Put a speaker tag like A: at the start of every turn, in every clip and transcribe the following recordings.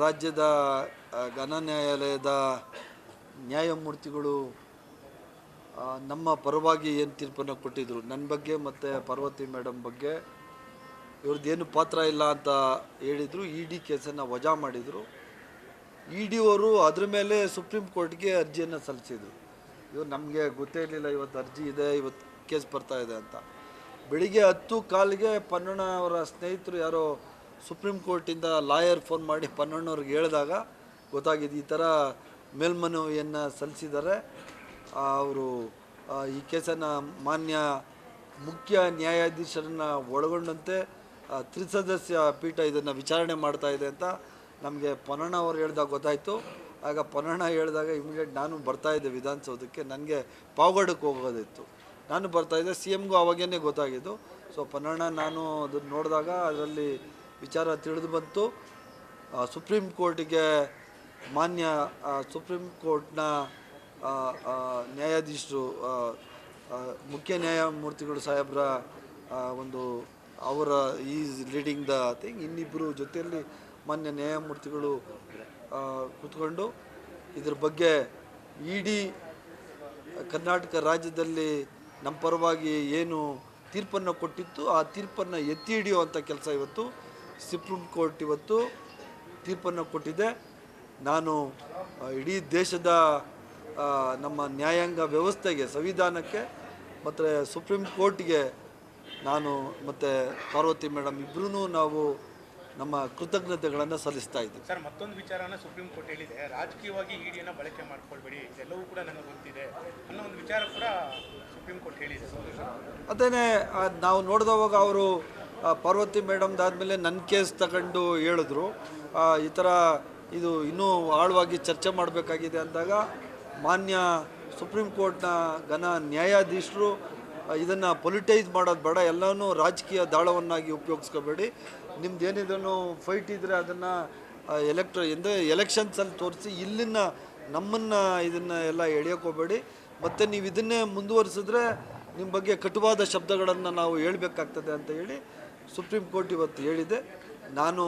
A: ರಾಜ್ಯದ ಘನ ನ್ಯಾಯಾಲಯದ ನ್ಯಾಯಮೂರ್ತಿಗಳು ನಮ್ಮ ಪರವಾಗಿ ಏನು ತೀರ್ಪನ್ನು ಕೊಟ್ಟಿದ್ದರು ನನ್ನ ಬಗ್ಗೆ ಮತ್ತು ಪಾರ್ವತಿ ಮೇಡಮ್ ಬಗ್ಗೆ ಇವ್ರದ್ದೇನು ಪಾತ್ರ ಇಲ್ಲ ಅಂತ ಹೇಳಿದರು. ಇ ಡಿ ಕೇಸನ್ನು ವಜಾ ಮಾಡಿದರು. ಇ ಡಿ ಅವರು ಅದ್ರ ಮೇಲೆ ಸುಪ್ರೀಂ ಕೋರ್ಟ್ಗೆ ಅರ್ಜಿಯನ್ನು ಸಲ್ಲಿಸಿದರು. ಇವರು ನಮಗೆ ಗೊತ್ತೇ ಇರಲಿಲ್ಲ ಇವತ್ತು ಅರ್ಜಿ ಇದೆ, ಇವತ್ತು ಕೇಸ್ ಬರ್ತಾ ಇದೆ ಅಂತ. ಬೆಳಿಗ್ಗೆ 10:15ಗೆ ಪನ್ನಣ್ಣ ಅವರ ಸ್ನೇಹಿತರು ಯಾರೋ ಸುಪ್ರೀಂ ಕೋರ್ಟಿಂದ ಲಾಯರ್ ಫೋನ್ ಮಾಡಿ ಪನ್ನಣ್ಣವ್ರಿಗೆ ಹೇಳಿದಾಗ ಗೊತ್ತಾಗಿದೆ, ಈ ಥರ ಮೇಲ್ಮನವಿಯನ್ನು ಸಲ್ಲಿಸಿದ್ದಾರೆ. ಅವರು ಈ ಕೇಸನ್ನು ಮಾನ್ಯ ಮುಖ್ಯ ನ್ಯಾಯಾಧೀಶರನ್ನು ಒಳಗೊಂಡಂತೆ ತ್ರಿಸದಸ್ಯ ಪೀಠ ಇದನ್ನು ವಿಚಾರಣೆ ಮಾಡ್ತಾ ಇದೆ ಅಂತ ನಮಗೆ ಪನ್ನಣ್ಣ ಅವರು ಹೇಳಿದಾಗ ಗೊತ್ತಾಯಿತು. ಆಗ ಪನ್ನಣ್ಣ ಹೇಳಿದಾಗ ಇಮಿಡಿಯೇಟ್ ನಾನು ಬರ್ತಾಯಿದ್ದೆ ವಿಧಾನಸೌಧಕ್ಕೆ. ನನಗೆ ಪಾವಗಡಕ್ಕೆ ಹೋಗೋದಿತ್ತು, ನಾನು ಬರ್ತಾಯಿದ್ದೆ. ಸಿ ಎಮ್ಗೂ ಅವಾಗೇ ಗೊತ್ತಾಗಿದ್ದು. ಸೊ ಪನ್ನಣ್ಣ ನಾನು ಅದನ್ನು ನೋಡಿದಾಗ ಅದರಲ್ಲಿ ವಿಚಾರ ತಿಳಿದು ಬಂತು. ಸುಪ್ರೀಂ ಕೋರ್ಟಿಗೆ ಮಾನ್ಯ ಸುಪ್ರೀಂ ಕೋರ್ಟ್ನ ನ್ಯಾಯಾಧೀಶರು ಮುಖ್ಯ ನ್ಯಾಯಮೂರ್ತಿಗಳು ಸಾಹೇಬ್ರ ಒಂದು ಅವರ ಈಸ್ ಲೀಡಿಂಗ್ ದ ಥಿಂಗ್, ಇನ್ನಿಬ್ಬರು ಜೊತೆಯಲ್ಲಿ ಮಾನ್ಯ ನ್ಯಾಯಮೂರ್ತಿಗಳು ಕೂತ್ಕೊಂಡು ಇದ್ರ ಬಗ್ಗೆ ಇಡೀ ಕರ್ನಾಟಕ ರಾಜ್ಯದಲ್ಲಿ ನಮ್ಮ ಪರವಾಗಿ ಏನು ತೀರ್ಪನ್ನು ಕೊಟ್ಟಿತ್ತು ಆ ತೀರ್ಪನ್ನು ಎತ್ತಿ ಹಿಡಿಯುವಂಥ ಕೆಲಸ ಇವತ್ತು ಸುಪ್ರೀಂ ಕೋರ್ಟ್ ಇವತ್ತು ತೀರ್ಪನ್ನು ಕೊಟ್ಟಿದೆ. ನಾನು ಇಡೀ ದೇಶದ ನಮ್ಮ ನ್ಯಾಯಾಂಗ ವ್ಯವಸ್ಥೆಗೆ, ಸಂವಿಧಾನಕ್ಕೆ ಮತ್ತು ಸುಪ್ರೀಂ ಕೋರ್ಟ್ಗೆ ನಾನು ಮತ್ತು ಪಾರ್ವತಿ ಮೇಡಮ್ ಇಬ್ಬರೂ ನಾವು ನಮ್ಮ ಕೃತಜ್ಞತೆಗಳನ್ನು ಸಲ್ಲಿಸ್ತಾ ಇದ್ದೀವಿ.
B: ಸರ್, ಮತ್ತೊಂದು ವಿಚಾರನ ಸುಪ್ರೀಂ ಕೋರ್ಟ್ ಹೇಳಿದೆ, ರಾಜಕೀಯವಾಗಿ ಇಡಿಯನ್ನು ಬಳಕೆ ಮಾಡ್ಕೊಳ್ಬೇಡಿ, ಎಲ್ಲವೂ ಕೂಡ ನನಗೆ ಗೊತ್ತಿದೆ ಅನ್ನೋ ಒಂದು ವಿಚಾರ ಕೂಡ ಸುಪ್ರೀಂ ಕೋರ್ಟ್ ಹೇಳಿದೆ.
A: ಅದೇನೇ ನಾವು ನೋಡಿದವಾಗ ಅವರು ಪಾರ್ವತಿ ಮೇಡಮ್ದಾದಮೇಲೆ ನನ್ನ ಕೇಸ್ ತಗೊಂಡು ಹೇಳಿದ್ರು, ಈ ಥರ ಇದು ಇನ್ನೂ ಆಳವಾಗಿ ಚರ್ಚೆ ಮಾಡಬೇಕಾಗಿದೆ ಅಂದಾಗ ಮಾನ್ಯ ಸುಪ್ರೀಂ ಕೋರ್ಟ್ನ ಘನ ನ್ಯಾಯಾಧೀಶರು ಇದನ್ನು ಪೊಲಿಟೈಸ್ ಮಾಡೋದು ಬೇಡ, ಎಲ್ಲನೂ ರಾಜಕೀಯ ದಾಳವನ್ನಾಗಿ ಉಪಯೋಗಿಸ್ಕೋಬೇಡಿ, ನಿಮ್ದು ಏನಿದನ್ನು ಫೈಟ್ ಇದ್ದರೆ ಅದನ್ನು ಎಲೆಕ್ಷನ್ಸಲ್ಲಿ ತೋರಿಸಿ, ಇಲ್ಲಿನ ನಮ್ಮನ್ನು ಇದನ್ನು ಎಲ್ಲ ಎಳೆಯೋಕೋಬೇಡಿ, ಮತ್ತು ನೀವು ಇದನ್ನೇ ಮುಂದುವರಿಸಿದ್ರೆ ನಿಮ್ಮ ಬಗ್ಗೆ ಕಟುವಾದ ಶಬ್ದಗಳನ್ನು ನಾವು ಹೇಳಬೇಕಾಗ್ತದೆ ಅಂತ ಹೇಳಿ ಸುಪ್ರೀಂ ಕೋರ್ಟ್ ಇವತ್ತು ಹೇಳಿದೆ. ನಾನು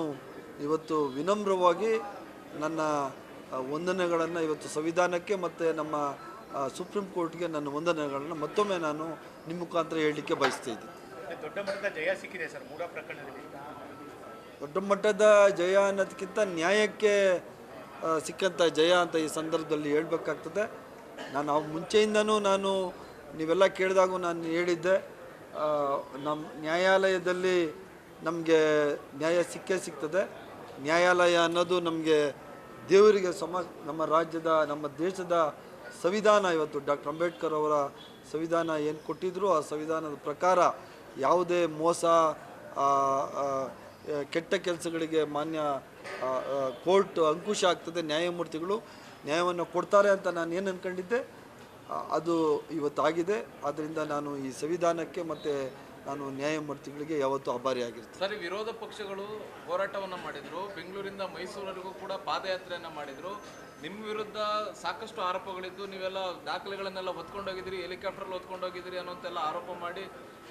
A: ಇವತ್ತು ವಿನಮ್ರವಾಗಿ ನನ್ನ ವಂದನೆಗಳನ್ನು ಇವತ್ತು ಸಂವಿಧಾನಕ್ಕೆ ಮತ್ತು ನಮ್ಮ ಸುಪ್ರೀಂ ಕೋರ್ಟ್ಗೆ ನನ್ನ ವಂದನೆಗಳನ್ನು ಮತ್ತೊಮ್ಮೆ ನಾನು ನಿಮ್ಮ ಮುಖಾಂತರ ಹೇಳಲಿಕ್ಕೆ ಬಯಸ್ತಾ ಇದ್ದೀನಿ.
B: ದೊಡ್ಡ ಮಟ್ಟದ ಜಯ ಸಿಕ್ಕಿದೆ ಸರ್ ಮೂಡ ಪ್ರಕರಣದಲ್ಲಿ.
A: ದೊಡ್ಡ ಮಟ್ಟದ ಜಯ ಅನ್ನೋದಕ್ಕಿಂತ ನ್ಯಾಯಕ್ಕೆ ಸಿಕ್ಕಂಥ ಜಯ ಅಂತ ಈ ಸಂದರ್ಭದಲ್ಲಿ ಹೇಳಬೇಕಾಗ್ತದೆ. ನಾನು ಮುಂಚೆಯಿಂದನೂ ನೀವೆಲ್ಲ ಕೇಳಿದಾಗೂ ನಾನು ಹೇಳಿದ್ದೆ, ನಮ್ಮ ನ್ಯಾಯಾಲಯದಲ್ಲಿ ನಮಗೆ ನ್ಯಾಯ ಸಿಗ್ತದೆ. ನ್ಯಾಯಾಲಯ ಅನ್ನೋದು ನಮಗೆ ದೇವರಿಗೆ ನಮ್ಮ ರಾಜ್ಯದ, ನಮ್ಮ ದೇಶದ ಸಂವಿಧಾನ ಇವತ್ತು ಡಾಕ್ಟರ್ ಅಂಬೇಡ್ಕರ್ ಅವರ ಸಂವಿಧಾನ ಏನು ಕೊಟ್ಟಿದ್ರು ಆ ಸಂವಿಧಾನದ ಪ್ರಕಾರ ಯಾವುದೇ ಮೋಸ, ಕೆಟ್ಟ ಕೆಲಸಗಳಿಗೆ ಮಾನ್ಯ ಕೋರ್ಟ್ ಅಂಕುಶ ಆಗ್ತದೆ, ನ್ಯಾಯಮೂರ್ತಿಗಳು ನ್ಯಾಯವನ್ನು ಕೊಡ್ತಾರೆ ಅಂತ ನಾನು ಏನು ಅಂದ್ಕೊಂಡಿದ್ದೆ ಅದು ಇವತ್ತಾಗಿದೆ. ಆದ್ದರಿಂದ ನಾನು ಈ ಸಂವಿಧಾನಕ್ಕೆ ಮತ್ತು ನಾನು ನ್ಯಾಯಮೂರ್ತಿಗಳಿಗೆ ಯಾವತ್ತೂ ಆಭಾರಿಯಾಗಿರ್ತೀನಿ.
C: ಸರಿ, ವಿರೋಧ ಪಕ್ಷಗಳು ಹೋರಾಟವನ್ನು ಮಾಡಿದರು, ಬೆಂಗಳೂರಿಂದ ಮೈಸೂರಿಗೂ ಕೂಡ ಪಾದಯಾತ್ರೆಯನ್ನು ಮಾಡಿದರು. ನಿಮ್ಮ ವಿರುದ್ಧ ಸಾಕಷ್ಟು ಆರೋಪಗಳಿದ್ದು, ನೀವೆಲ್ಲ ದಾಖಲೆಗಳನ್ನೆಲ್ಲ ಹೊತ್ಕೊಂಡೋಗಿದ್ದೀರಿ, ಹೆಲಿಕಾಪ್ಟರ್ಲ್ಲಿ ಹೊತ್ಕೊಂಡೋಗಿದ್ದೀರಿ ಅನ್ನೋಂತೆಲ್ಲ ಆರೋಪ ಮಾಡಿ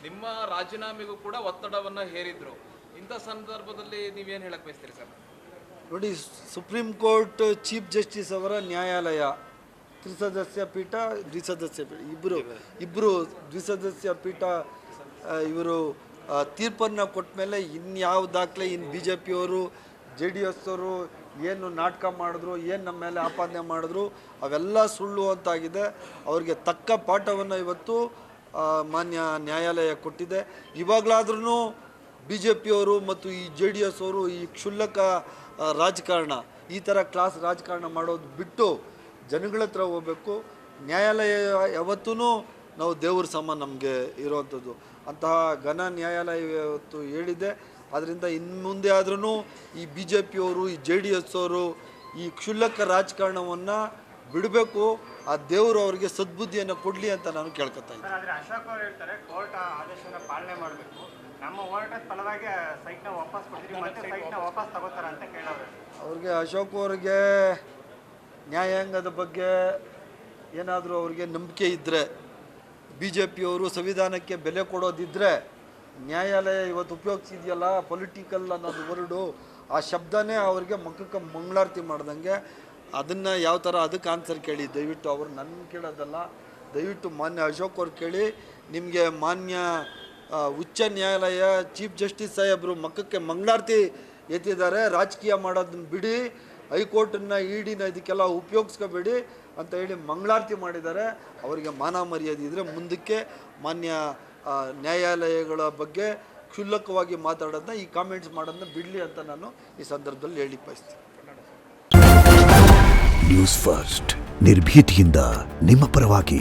C: ನಿಮ್ಮ ರಾಜೀನಾಮೆಗೂ ಕೂಡ ಒತ್ತಡವನ್ನು ಹೇರಿದ್ರು. ಇಂಥ ಸಂದರ್ಭದಲ್ಲಿ ನೀವೇನು ಹೇಳಕ್ಕೆ ಬಯಸ್ತೀರಿ ಸರ್?
A: ನೋಡಿ, ಸುಪ್ರೀಂ ಕೋರ್ಟ್ ಚೀಫ್ ಜಸ್ಟಿಸ್ ಅವರ ನ್ಯಾಯಾಲಯ ತ್ರಿಸದಸ್ಯ ಪೀಠ, ದ್ವಿಸದಸ್ಯ ಪೀಠ, ಇಬ್ಬರು ದ್ವಿಸದಸ್ಯ ಪೀಠ ಇವರು ತೀರ್ಪನ್ನು ಕೊಟ್ಟ ಮೇಲೆ ಇನ್ಯಾವ ದಾಖಲೆ, ಇನ್ನು ಬಿ ಜೆ ಪಿಯವರು ಜೆ ಡಿ ಎಸ್ ಅವರು ಏನು ನಾಟಕ ಮಾಡಿದ್ರು, ಏನು ನಮ್ಮ ಮೇಲೆ ಆಪಾದನೆ ಮಾಡಿದ್ರು ಅವೆಲ್ಲ ಸುಳ್ಳು ಅಂತಾಗಿದೆ. ಅವರಿಗೆ ತಕ್ಕ ಪಾಠವನ್ನು ಇವತ್ತು ಮಾನ್ಯ ನ್ಯಾಯಾಲಯ ಕೊಟ್ಟಿದೆ. ಇವಾಗಲಾದ್ರೂ ಬಿ ಜೆ ಪಿಯವರು ಮತ್ತು ಈ ಜೆ ಡಿ ಎಸ್ ಅವರು ಈ ಕ್ಷುಲ್ಲಕ ರಾಜಕಾರಣ, ಈ ಥರ ಕ್ಲಾಸ್ ರಾಜಕಾರಣ ಮಾಡೋದು ಬಿಟ್ಟು ಜನಗಳ ಹತ್ರ ಹೋಗಬೇಕು. ನ್ಯಾಯಾಲಯ ಯಾವತ್ತೂ ನಾವು ದೇವ್ರ ಸಮ ನಮಗೆ ಇರೋವಂಥದ್ದು. ಅಂತಹ ಘನ ನ್ಯಾಯಾಲಯ ಇವತ್ತು ಹೇಳಿದೆ. ಆದ್ದರಿಂದ ಇನ್ನು ಮುಂದೆ ಆದ್ರೂ ಈ ಬಿ ಜೆ ಪಿಯವರು, ಈ ಜೆ ಡಿ ಎಸ್ ಅವರು ಈ ಕ್ಷುಲ್ಲಕ ರಾಜಕಾರಣವನ್ನು ಬಿಡಬೇಕು. ಆ ದೇವರು ಅವರಿಗೆ ಸದ್ಬುದ್ಧಿಯನ್ನು ಕೊಡಲಿ ಅಂತ ನಾನು ಕೇಳ್ಕೊತಾ ಇದ್ದೀನಿ.
B: ಆದರೆ ಅಶೋಕ್ ಅವರು ಹೇಳ್ತಾರೆ, ಕೋರ್ಟ್ ಆದೇಶವನ್ನು ಪಾಲನೆ ಮಾಡಬೇಕು, ನಮ್ಮ ಹೋರಾಟದ ಫಲವಾಗಿ ಸೈಟ್ನ ವಾಪಸ್ ಕೊಡ್ತೀವಿ, ಮತ್ತೆ ಸೈಟ್ನ ವಾಪಸ್ ತಗೋತಾರೆ ಅಂತ ಕೇಳೋರು.
A: ಅವ್ರಿಗೆ, ಅಶೋಕ್ ಅವ್ರಿಗೆ ನ್ಯಾಯಾಂಗದ ಬಗ್ಗೆ ಏನಾದರೂ ಅವ್ರಿಗೆ ನಂಬಿಕೆ ಇದ್ದರೆ, ಬಿ ಜೆ ಪಿಯವರು ಸಂವಿಧಾನಕ್ಕೆ ಬೆಲೆ ಕೊಡೋದಿದ್ದರೆ, ನ್ಯಾಯಾಲಯ ಇವತ್ತು ಉಪಯೋಗಿಸಿದೆಯಲ್ಲ ಪೊಲಿಟಿಕಲ್ ಅನ್ನೋದು ವರ್ಡು, ಆ ಶಬ್ದನೇ ಅವ್ರಿಗೆ ಮುಖಕ್ಕೆ ಮಂಗಳಾರತಿ ಮಾಡ್ದಂಗೆ. ಅದನ್ನು ಯಾವ ಥರ ಅದಕ್ಕೆ ಆನ್ಸರ್ ಕೇಳಿ ದಯವಿಟ್ಟು. ಅವರು ನನ್ನ ಕೇಳೋದಲ್ಲ, ದಯವಿಟ್ಟು ಮಾನ್ಯ ಅಶೋಕ್ ಅವ್ರು ಕೇಳಿ. ನಿಮಗೆ ಮಾನ್ಯ ಉಚ್ಚ ನ್ಯಾಯಾಲಯ ಚೀಫ್ ಜಸ್ಟಿಸ್ ಸಾಹೇಬರು ಮುಖಕ್ಕೆ ಮಂಗಳಾರತಿ ಎತ್ತಿದ್ದಾರೆ. ರಾಜಕೀಯ ಮಾಡೋದನ್ನ ಬಿಡಿ, ಹೈಕೋರ್ಟನ್ನ ಇಡಿನ ಇದಕ್ಕೆಲ್ಲ ಉಪಯೋಗಿಸ್ಕೋಬೇಡಿ ಅಂತ ಹೇಳಿ ಮಂಗಳಾರತಿ ಮಾಡಿದ್ದಾರೆ. ಅವರಿಗೆ ಮಾನ ಮರ್ಯಾದೆ ಇದ್ದರೆ ಮುಂದಕ್ಕೆ ಮಾನ್ಯ ನ್ಯಾಯಾಲಯಗಳ ಬಗ್ಗೆ ಕ್ಷುಲ್ಲಕವಾಗಿ ಮಾತಾಡೋದನ್ನ, ಈ ಕಾಮೆಂಟ್ಸ್ ಮಾಡೋದನ್ನ ಬಿಡಲಿ ಅಂತ ನಾನು ಈ ಸಂದರ್ಭದಲ್ಲಿ ಹೇಳಿ ಬಯಸ್ತೀನಿ.
D: ನ್ಯೂಸ್ ಫಸ್ಟ್ ನಿರ್ಭೀತಿಯಿಂದ ನಿಮ್ಮ ಪರವಾಗಿ.